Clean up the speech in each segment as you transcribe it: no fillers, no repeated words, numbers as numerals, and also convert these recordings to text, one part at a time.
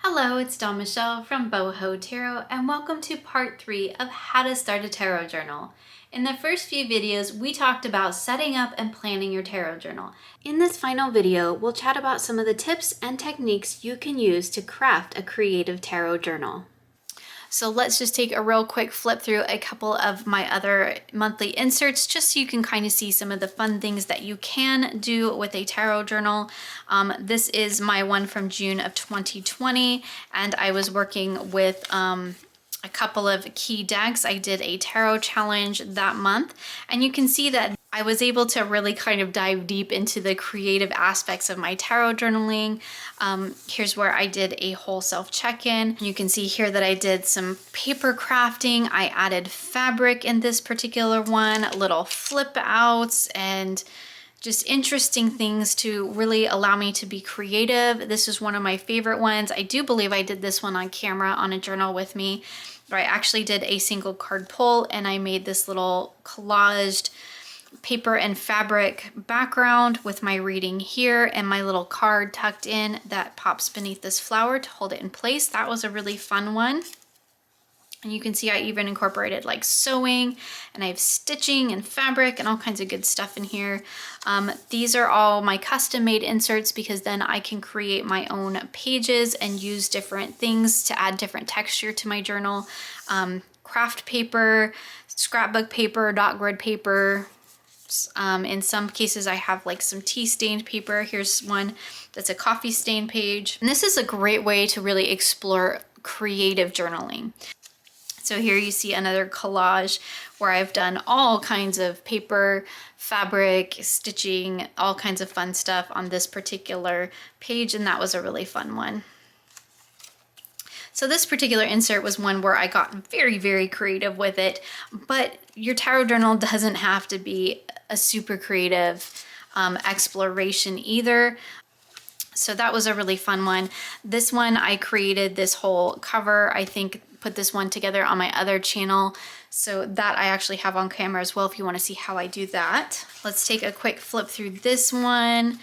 Hello, it's Dawn Michelle from Boho Tarot, and welcome to part 3 of how to start a tarot journal. In the first few videos, we talked about setting up and planning your tarot journal. In this final video, we'll chat about some of the tips and techniques you can use to craft a creative tarot journal. So let's just take a real quick flip through a couple of my other monthly inserts just so you can kind of see some of the fun things that you can do with a tarot journal. This is my one from June of 2020, and I was working with a couple of key decks. I did a tarot challenge that month, and you can see that I was able to really kind of dive deep into the creative aspects of my tarot journaling. Here's where I did a whole self check-in. You can see here that I did some paper crafting. I added fabric in this particular one, little flip outs, and just interesting things to really allow me to be creative. This is one of my favorite ones. I do believe I did this one on camera on a journal with me, where I actually did a single card pull and I made this little collaged paper and fabric background with my reading here and my little card tucked in that pops beneath this flower to hold it in place. That was a really fun one. And you can see I even incorporated like sewing, and I have stitching and fabric and all kinds of good stuff in here. These are all my custom made inserts because then I can create my own pages and use different things to add different texture to my journal. Craft paper, scrapbook paper, dot grid paper. In some cases I have like some tea stained paper. Here's one that's a coffee stain page. And this is a great way to really explore creative journaling. So here you see another collage where I've done all kinds of paper, fabric, stitching, all kinds of fun stuff on this particular page, and that was a really fun one. So this particular insert was one where I got very, very creative with it, but your tarot journal doesn't have to be a super creative exploration either. So that was a really fun one. This one, I created this whole cover, I think put this one together on my other channel. So that I actually have on camera as well if you want to see how I do that. Let's take a quick flip through this one.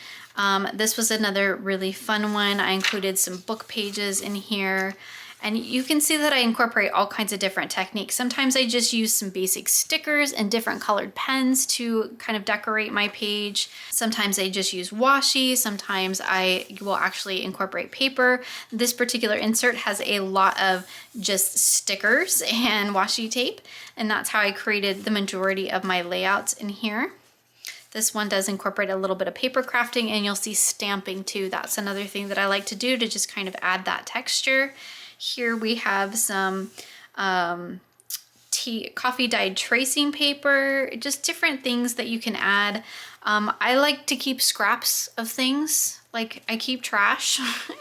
This was another really fun one. I included some book pages in here. And you can see that I incorporate all kinds of different techniques. Sometimes I just use some basic stickers and different colored pens to kind of decorate my page. Sometimes I just use washi. Sometimes I will actually incorporate paper. This particular insert has a lot of just stickers and washi tape, and that's how I created the majority of my layouts in here. This one does incorporate a little bit of paper crafting, and you'll see stamping too. That's another thing that I like to do to just kind of add that texture. Here we have some coffee dyed tracing paper, just different things that you can add. I like to keep scraps of things, like I keep trash,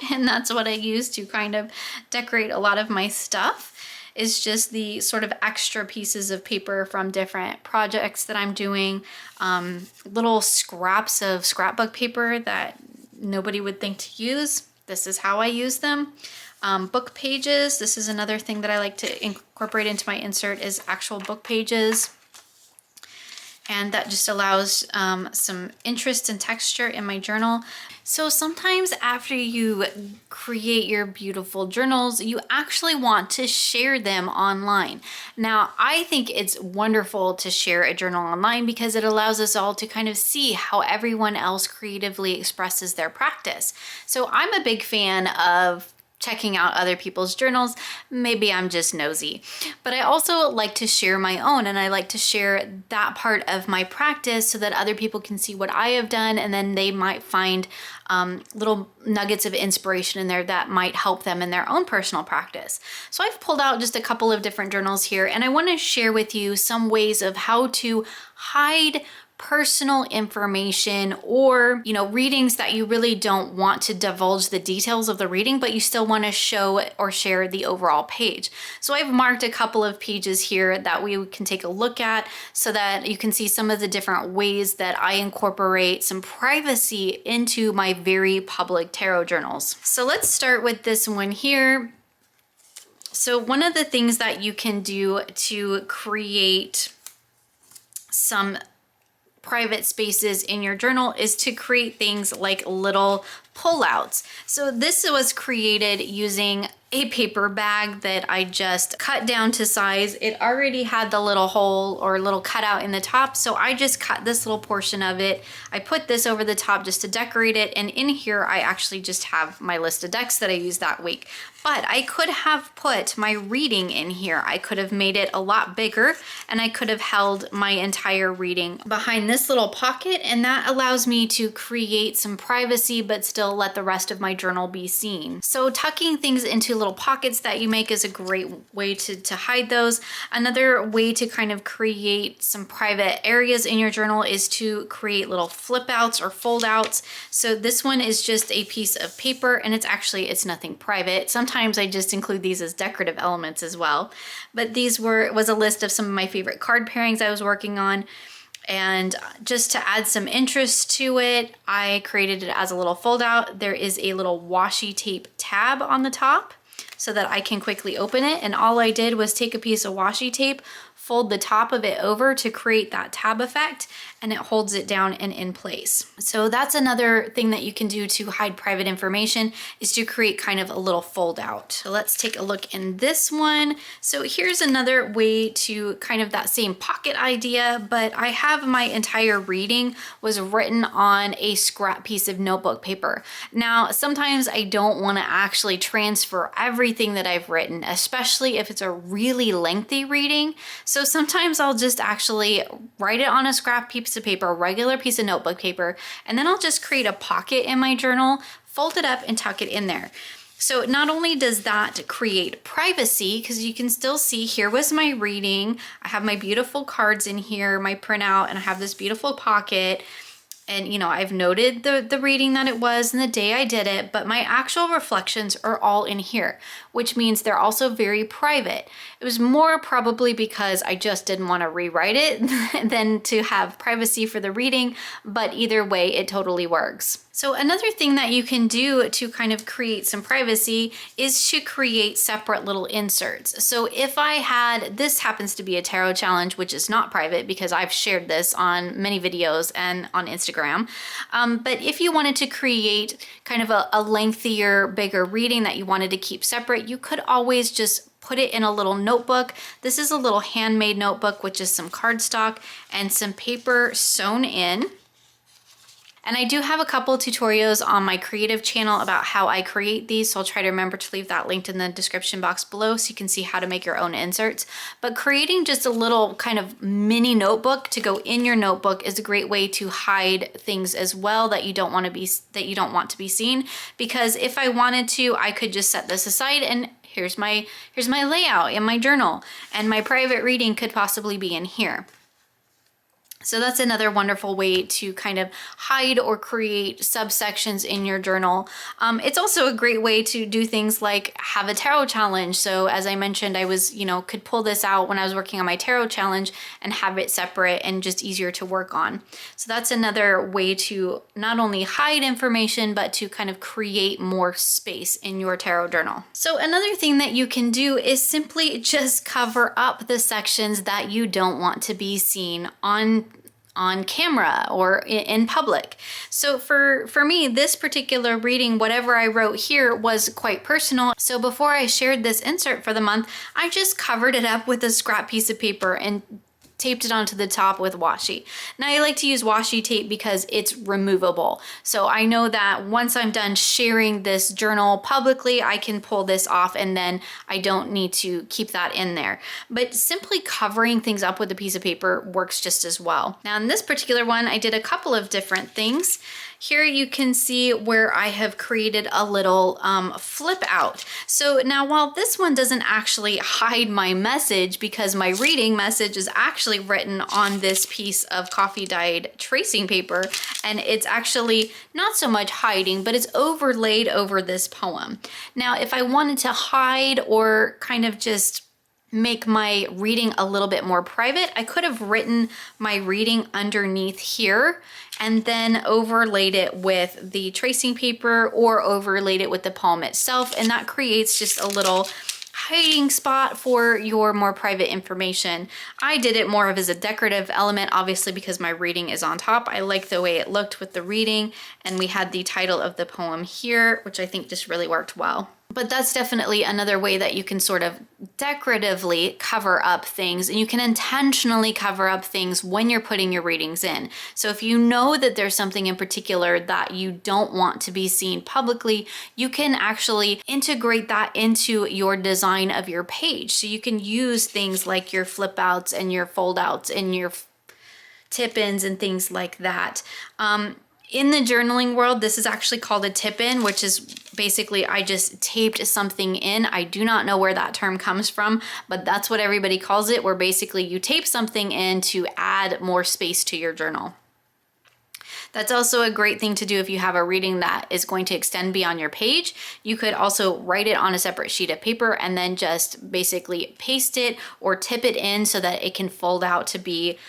and that's what I use to kind of decorate a lot of my stuff. Is just the sort of extra pieces of paper from different projects that I'm doing, little scraps of scrapbook paper that nobody would think to use. This is how I use them. Book pages, this is another thing that I like to incorporate into my insert is actual book pages. And that just allows some interest and texture in my journal. So sometimes after you create your beautiful journals, you actually want to share them online. Now, I think it's wonderful to share a journal online because it allows us all to kind of see how everyone else creatively expresses their practice. So I'm a big fan of checking out other people's journals. Maybe I'm just nosy, but I also like to share my own, and I like to share that part of my practice so that other people can see what I have done, and then they might find little nuggets of inspiration in there that might help them in their own personal practice. So I've pulled out just a couple of different journals here, and I want to share with you some ways of how to hide personal information, or readings that you really don't want to divulge the details of the reading, but you still want to show or share the overall page. So I've marked a couple of pages here that we can take a look at so that you can see some of the different ways that I incorporate some privacy into my very public tarot journals. So let's start with this one here. So one of the things that you can do to create some private spaces in your journal is to create things like little pullouts. So this was created using a paper bag that I just cut down to size. It already had the little hole or little cutout in the top, so I just cut this little portion of it. I put this over the top just to decorate it, and in here I actually just have my list of decks that I used that week. But I could have put my reading in here. I could have made it a lot bigger, and I could have held my entire reading behind this little pocket, and that allows me to create some privacy but still let the rest of my journal be seen. So tucking things into little pockets that you make is a great way to hide those. Another way to kind of create some private areas in your journal is to create little flip outs or fold outs. So this one is just a piece of paper, and it's nothing private. Sometimes I just include these as decorative elements as well. But these was a list of some of my favorite card pairings I was working on. And just to add some interest to it, I created it as a little fold out. There is a little washi tape tab on the top so that I can quickly open it. And all I did was take a piece of washi tape, fold the top of it over to create that tab effect, and it holds it down and in place. So that's another thing that you can do to hide private information, is to create kind of a little fold out. So let's take a look in this one. So here's another way to kind of that same pocket idea, but I have my entire reading was written on a scrap piece of notebook paper. Now, sometimes I don't want to actually transfer everything that I've written, especially if it's a really lengthy reading. So sometimes I'll just actually write it on a scrap piece of paper, a regular piece of notebook paper, and then I'll just create a pocket in my journal, fold it up and tuck it in there. So not only does that create privacy, because you can still see here was my reading, I have my beautiful cards in here, my printout, and I have this beautiful pocket. And, you know, I've noted the reading that it was and the day I did it, but my actual reflections are all in here, which means they're also very private. It was more probably because I just didn't want to rewrite it than to have privacy for the reading, but either way, it totally works. So another thing that you can do to kind of create some privacy is to create separate little inserts. So if I had, this happens to be a tarot challenge, which is not private because I've shared this on many videos and on Instagram. But if you wanted to create kind of a lengthier, bigger reading that you wanted to keep separate, you could always just put it in a little notebook. This is a little handmade notebook, which is some cardstock and some paper sewn in. And I do have a couple tutorials on my creative channel about how I create these, so I'll try to remember to leave that linked in the description box below so you can see how to make your own inserts. But creating just a little kind of mini notebook to go in your notebook is a great way to hide things as well that you don't want to be seen. Because if I wanted to, I could just set this aside and here's my layout in my journal, and my private reading could possibly be in here. So that's another wonderful way to kind of hide or create subsections in your journal. It's also a great way to do things like have a tarot challenge. So as I mentioned, I was, could pull this out when I was working on my tarot challenge and have it separate and just easier to work on. So that's another way to not only hide information, but to kind of create more space in your tarot journal. So another thing that you can do is simply just cover up the sections that you don't want to be seen on camera or in public. So for me, this particular reading, whatever I wrote here was quite personal. So before I shared this insert for the month, I just covered it up with a scrap piece of paper and taped it onto the top with washi. Now I like to use washi tape because it's removable. So I know that once I'm done sharing this journal publicly, I can pull this off and then I don't need to keep that in there. But simply covering things up with a piece of paper works just as well. Now in this particular one, I did a couple of different things. Here you can see where I have created a little flip out. So now while this one doesn't actually hide my message because my reading message is actually written on this piece of coffee dyed tracing paper, and it's actually not so much hiding, but it's overlaid over this poem. Now if I wanted to hide or kind of just make my reading a little bit more private, I could have written my reading underneath here and then overlaid it with the tracing paper or overlaid it with the poem itself, and that creates just a little hiding spot for your more private information. I did it more of as a decorative element, obviously because my reading is on top. I like the way it looked with the reading, and we had the title of the poem here, which I think just really worked well. But that's definitely another way that you can sort of decoratively cover up things, and you can intentionally cover up things when you're putting your readings in. So if you know that there's something in particular that you don't want to be seen publicly, you can actually integrate that into your design of your page. So you can use things like your flip outs and your fold outs and your tip-ins and things like that. In the journaling world, this is actually called a tip-in, which is basically I just taped something in. I do not know where that term comes from, but that's what everybody calls it, where basically you tape something in to add more space to your journal. That's also a great thing to do if you have a reading that is going to extend beyond your page. You could also write it on a separate sheet of paper and then just basically paste it or tip it in so that it can fold out to be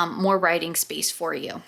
more writing space for you.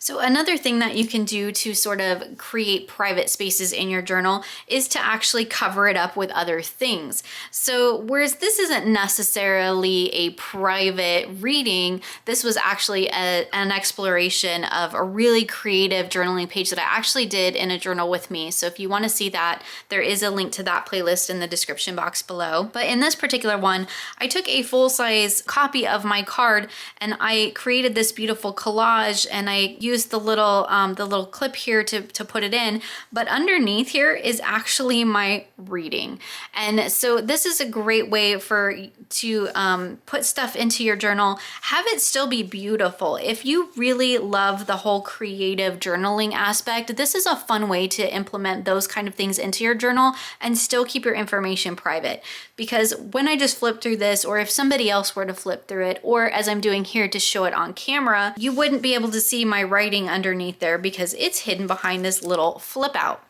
So another thing that you can do to sort of create private spaces in your journal is to actually cover it up with other things. So whereas this isn't necessarily a private reading, this was actually an exploration of a really creative journaling page that I actually did in a journal with me. So if you want to see that, there is a link to that playlist in the description box below. But in this particular one, I took a full-size copy of my card and I created this beautiful collage, and I used the little clip here to put it in, but underneath here is actually my reading. And so this is a great way to put stuff into your journal, have it still be beautiful. If you really love the whole creative journaling aspect, this is a fun way to implement those kind of things into your journal and still keep your information private. Because when I just flip through this, or if somebody else were to flip through it, or as I'm doing here to show it on camera, you wouldn't be able to see my writing underneath there because it's hidden behind this little flip out.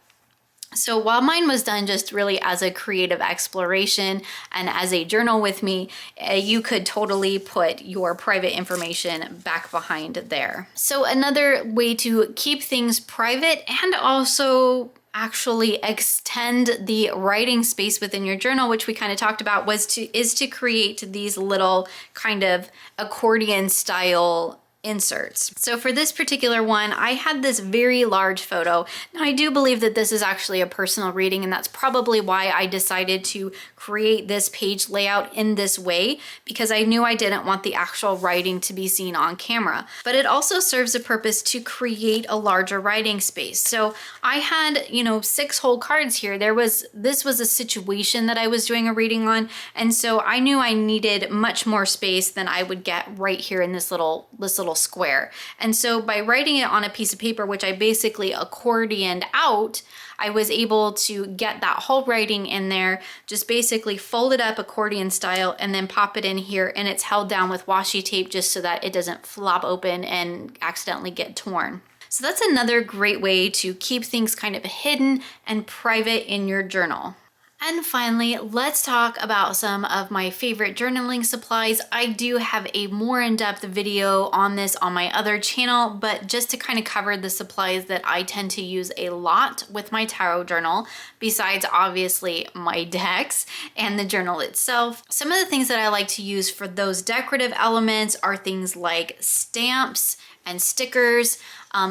So while mine was done just really as a creative exploration and as a journal with me, you could totally put your private information back behind there. So another way to keep things private and also actually extend the writing space within your journal, which we kind of talked about, is to create these little kind of accordion style inserts. So for this particular one, I had this very large photo. Now I do believe that this is actually a personal reading, and that's probably why I decided to create this page layout in this way, because I knew I didn't want the actual writing to be seen on camera. But it also serves a purpose to create a larger writing space. So I had, 6 whole cards here. This was a situation that I was doing a reading on, and so I knew I needed much more space than I would get right here in this little square. And so by writing it on a piece of paper, which I basically accordioned out, I was able to get that whole writing in there, just basically fold it up accordion style and then pop it in here, and it's held down with washi tape just so that it doesn't flop open and accidentally get torn. So that's another great way to keep things kind of hidden and private in your journal. And finally, let's talk about some of my favorite journaling supplies. I do have a more in-depth video on this on my other channel, but just to kind of cover the supplies that I tend to use a lot with my tarot journal, besides obviously my decks and the journal itself. Some of the things that I like to use for those decorative elements are things like stamps and stickers.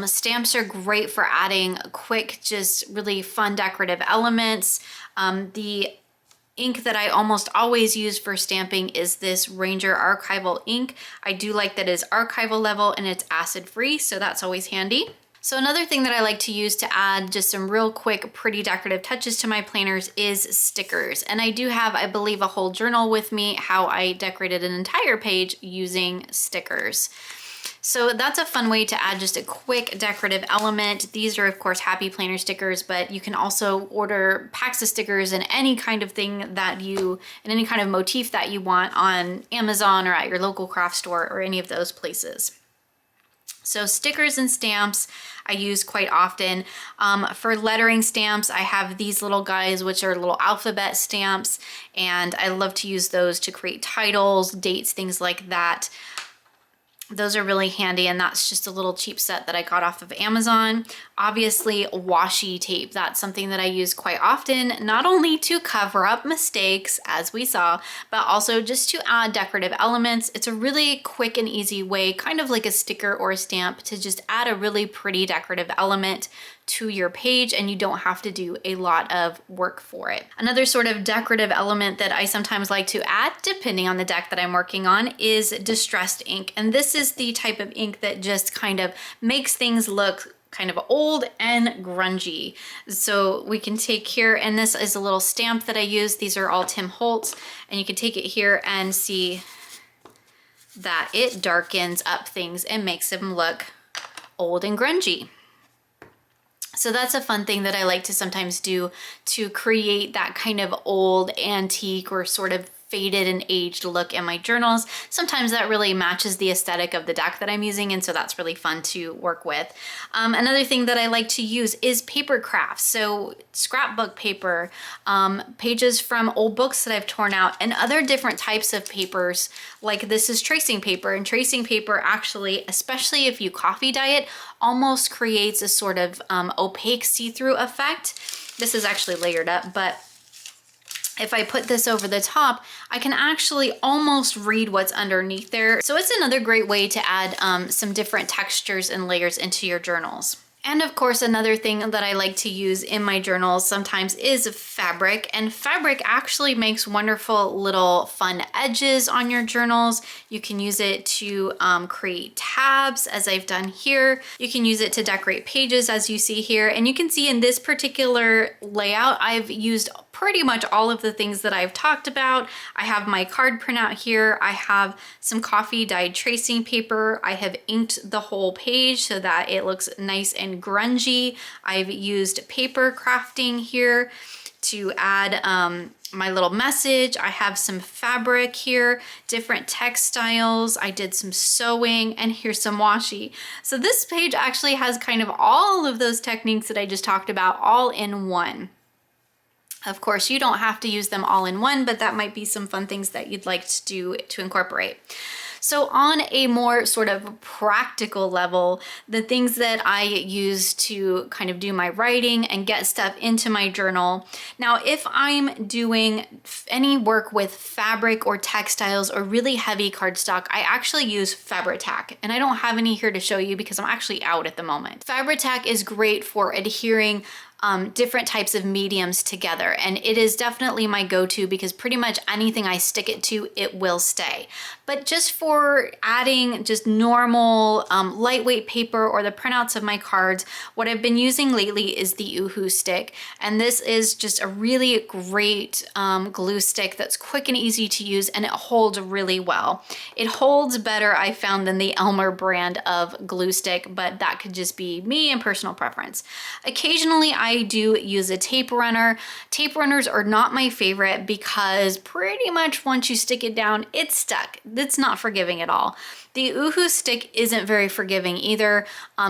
Stamps are great for adding quick, just really fun decorative elements. The ink that I almost always use for stamping is this Ranger archival ink. I do like that it's archival level and it's acid free, so that's always handy. So another thing that I like to use to add just some real quick, pretty decorative touches to my planners is stickers. And I do have, I believe, a whole journal with me how I decorated an entire page using stickers. So that's a fun way to add just a quick decorative element. These are of course happy planner stickers, but you can also order packs of stickers in any kind of thing that in any kind of motif that you want on Amazon or at your local craft store or any of those places. So stickers and stamps I use quite often. For lettering stamps, I have these little guys, which are little alphabet stamps, and I love to use those to create titles, dates, things like that. Those are really handy, and that's just a little cheap set that I got off of Amazon. Obviously, washi tape. That's something that I use quite often, not only to cover up mistakes, as we saw, but also just to add decorative elements. It's a really quick and easy way, kind of like a sticker or a stamp, to just add a really pretty decorative element to your page, and you don't have to do a lot of work for it. Another sort of decorative element that I sometimes like to add, depending on the deck that I'm working on, is distressed ink. And this is the type of ink that just kind of makes things look kind of old and grungy. So we can take here, and this is a little stamp that I use. These are all Tim Holtz, and you can take it here and see that it darkens up things and makes them look old and grungy. So that's a fun thing that I like to sometimes do to create that kind of old, antique, or sort of faded and aged look in my journals. Sometimes that really matches the aesthetic of the deck that I'm using, and so that's really fun to work with. Another thing that I like to use is paper crafts. So scrapbook paper, pages from old books that I've torn out, and other different types of papers. Like this is tracing paper, and tracing paper actually, especially if you coffee dye it, almost creates a sort of opaque see-through effect. This is actually layered up, but if I put this over the top, I can actually almost read what's underneath there. So it's another great way to add some different textures and layers into your journals. And of course, another thing that I like to use in my journals sometimes is fabric, and fabric actually makes wonderful little fun edges on your journals. You can use it to create tabs, as I've done here. You can use it to decorate pages, as you see here. And you can see in this particular layout, I've used pretty much all of the things that I've talked about. I have my card printout here. I have some coffee dyed tracing paper. I have inked the whole page so that it looks nice and grungy. I've used paper crafting here to add my little message. I have some fabric here, different textiles. I did some sewing, and here's some washi. So this page actually has kind of all of those techniques that I just talked about all in one. Of course, you don't have to use them all in one, but that might be some fun things that you'd like to do to incorporate. So on a more sort of practical level, the things that I use to kind of do my writing and get stuff into my journal. Now, if I'm doing any work with fabric or textiles or really heavy cardstock, I actually use Fabri-Tac, and I don't have any here to show you because I'm actually out at the moment. Fabri-Tac is great for adhering different types of mediums together, and it is definitely my go-to because pretty much anything I stick it to, it will stay. But just for adding just normal lightweight paper or the printouts of my cards, what I've been using lately is the Oohoo stick, and this is just a really great glue stick that's quick and easy to use, and it holds really well. It holds better, I found, than the Elmer brand of glue stick, but that could just be me and personal preference. Occasionally I do use a tape runner. Tape runners are not my favorite because pretty much once you stick it down, it's stuck. It's not forgiving at all. The Oohoo stick isn't very forgiving either.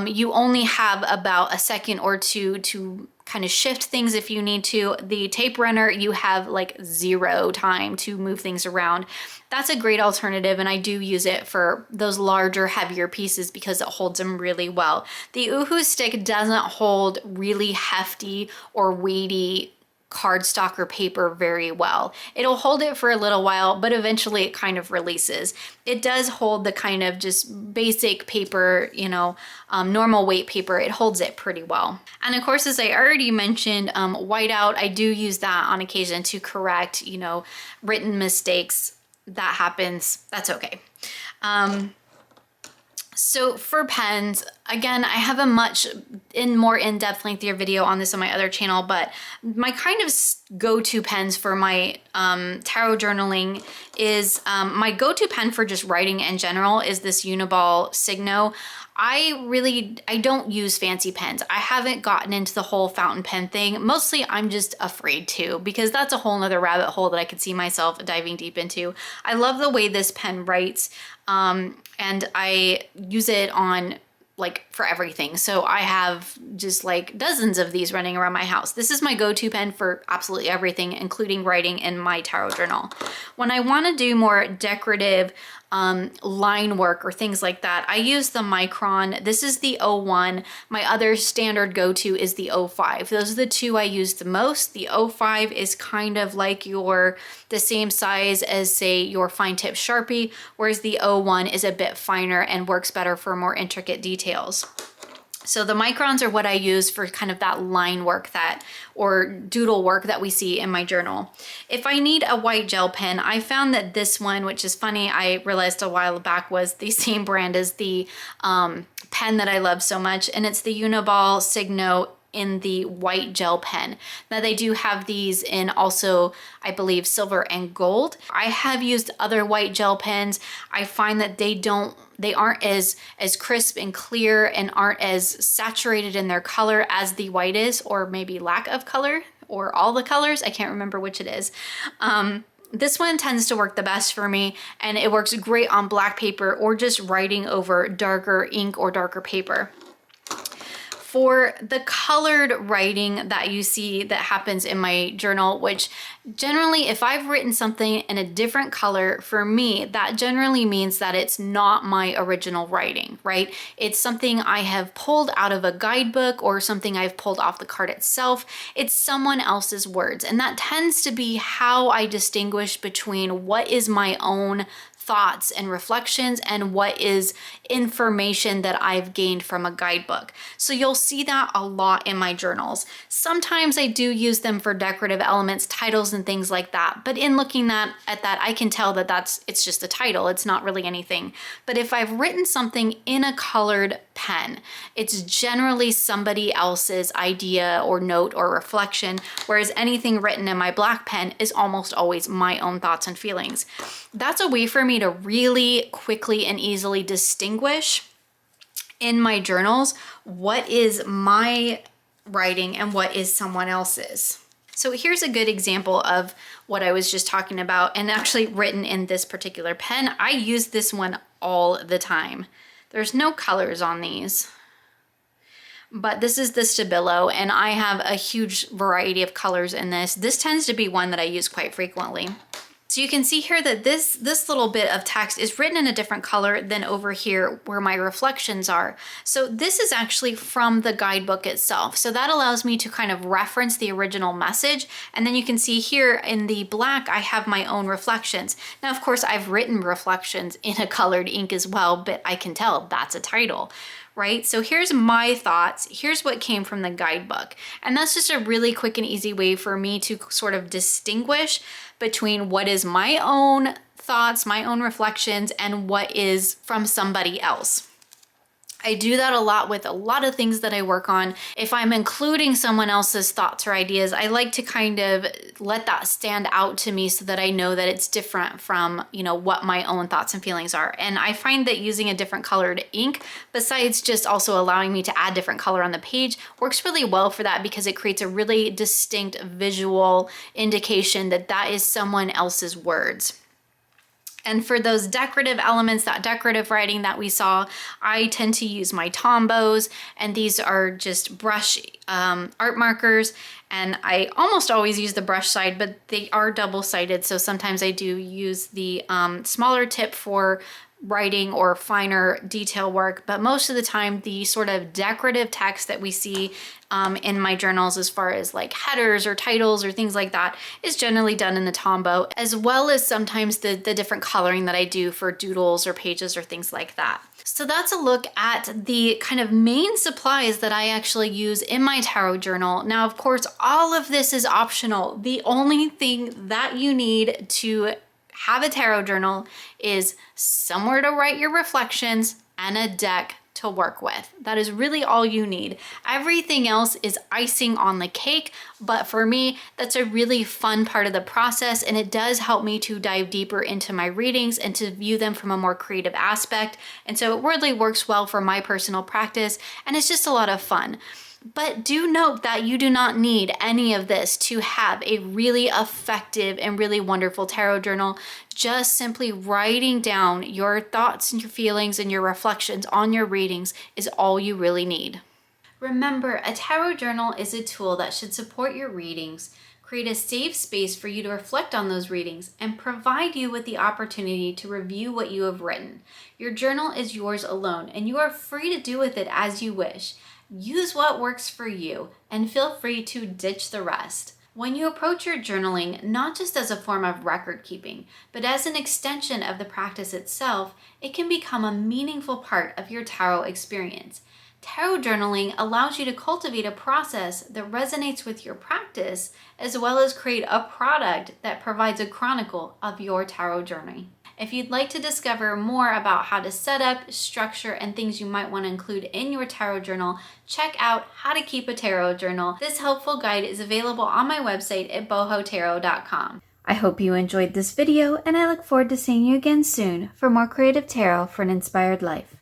You only have about a second or two to kind of shift things if you need to. The tape runner, you have like 0 time to move things around. That's a great alternative, and I do use it for those larger, heavier pieces because it holds them really well. The Oohoo stick doesn't hold really hefty or weighty cardstock or paper very well. It'll hold it for a little while, but eventually it kind of releases. It does hold the kind of just basic paper, you know, normal weight paper. It holds it pretty well. And of course, as I already mentioned, whiteout, I do use that on occasion to correct, you know, written mistakes. That happens, that's okay. So for pens, again, I have a much more in-depth, lengthier video on this on my other channel, but my kind of go-to pens for my tarot journaling is, my go-to pen for just writing in general is this Uniball Signo. I don't use fancy pens. I haven't gotten into the whole fountain pen thing. Mostly I'm just afraid to, because that's a whole nother rabbit hole that I could see myself diving deep into. I love the way this pen writes, and I use it on like for everything. So I have just like dozens of these running around my house. This is my go-to pen for absolutely everything, including writing in my tarot journal. When I want to do more decorative line work or things like that, I use the Micron. This is the 01. My other standard go-to is the 05. Those are the two I use the most. The 05 is kind of like the same size as, say, your fine tip Sharpie, whereas the 01 is a bit finer and works better for more intricate details. So the microns are what I use for kind of that line work or doodle work that we see in my journal. If I need a white gel pen, I found that this one, which is funny, I realized a while back was the same brand as the pen that I love so much, and it's the Uniball Signo in the white gel pen. Now they do have these in also, I believe, silver and gold. I have used other white gel pens. I find that they aren't as crisp and clear and aren't as saturated in their color as the white is, or maybe lack of color, or all the colors. I can't remember which it is. This one tends to work the best for me, and it works great on black paper or just writing over darker ink or darker paper. For the colored writing that you see that happens in my journal, which generally if I've written something in a different color, for me, that generally means that it's not my original writing, right? It's something I have pulled out of a guidebook or something I've pulled off the card itself. It's someone else's words. And that tends to be how I distinguish between what is my own thoughts and reflections and what is information that I've gained from a guidebook. So you'll see that a lot in my journals. Sometimes I do use them for decorative elements, titles and things like that. But in looking at that, I can tell that it's just a title. It's not really anything. But if I've written something in a colored pen, it's generally somebody else's idea or note or reflection, whereas anything written in my black pen is almost always my own thoughts and feelings. That's a way for me to really quickly and easily distinguish in my journals what is my writing and what is someone else's. So here's a good example of what I was just talking about, and actually written in this particular pen. I use this one all the time. There's no colors on these, but this is the Stabilo, and I have a huge variety of colors in this. This tends to be one that I use quite frequently. So you can see here that this little bit of text is written in a different color than over here where my reflections are. So this is actually from the guidebook itself. So that allows me to kind of reference the original message. And then you can see here in the black, I have my own reflections. Now, of course, I've written reflections in a colored ink as well, but I can tell that's a title. Right? So here's my thoughts. Here's what came from the guidebook. And that's just a really quick and easy way for me to sort of distinguish between what is my own thoughts, my own reflections, and what is from somebody else. I do that a lot with a lot of things that I work on. If I'm including someone else's thoughts or ideas, I like to kind of let that stand out to me so that I know that it's different from, what my own thoughts and feelings are. And I find that using a different colored ink, besides just also allowing me to add different color on the page, works really well for that because it creates a really distinct visual indication that that is someone else's words. And for those decorative elements, that decorative writing that we saw, I tend to use my Tombows, and these are just brush art markers. And I almost always use the brush side, but they are double-sided, so sometimes I do use the smaller tip for writing or finer detail work, but most of the time the sort of decorative text that we see in my journals as far as like headers or titles or things like that is generally done in the Tombow, as well as sometimes the different coloring that I do for doodles or pages or things like that. So that's a look at the kind of main supplies that I actually use in my tarot journal. Now, of course, all of this is optional. The only thing that you need to have a tarot journal is somewhere to write your reflections and a deck to work with. That is really all you need. Everything else is icing on the cake, but for me, that's a really fun part of the process, and it does help me to dive deeper into my readings and to view them from a more creative aspect. And so it really works well for my personal practice, and it's just a lot of fun. But do note that you do not need any of this to have a really effective and really wonderful tarot journal. Just simply writing down your thoughts and your feelings and your reflections on your readings is all you really need. Remember, a tarot journal is a tool that should support your readings, create a safe space for you to reflect on those readings, and provide you with the opportunity to review what you have written. Your journal is yours alone, and you are free to do with it as you wish. Use what works for you, and feel free to ditch the rest. When you approach your journaling not just as a form of record keeping, but as an extension of the practice itself, it can become a meaningful part of your tarot experience. Tarot journaling allows you to cultivate a process that resonates with your practice, as well as create a product that provides a chronicle of your tarot journey. If you'd like to discover more about how to set up, structure, and things you might want to include in your tarot journal, check out How to Keep a Tarot Journal. This helpful guide is available on my website at bohotarot.com. I hope you enjoyed this video, and I look forward to seeing you again soon for more creative tarot for an inspired life.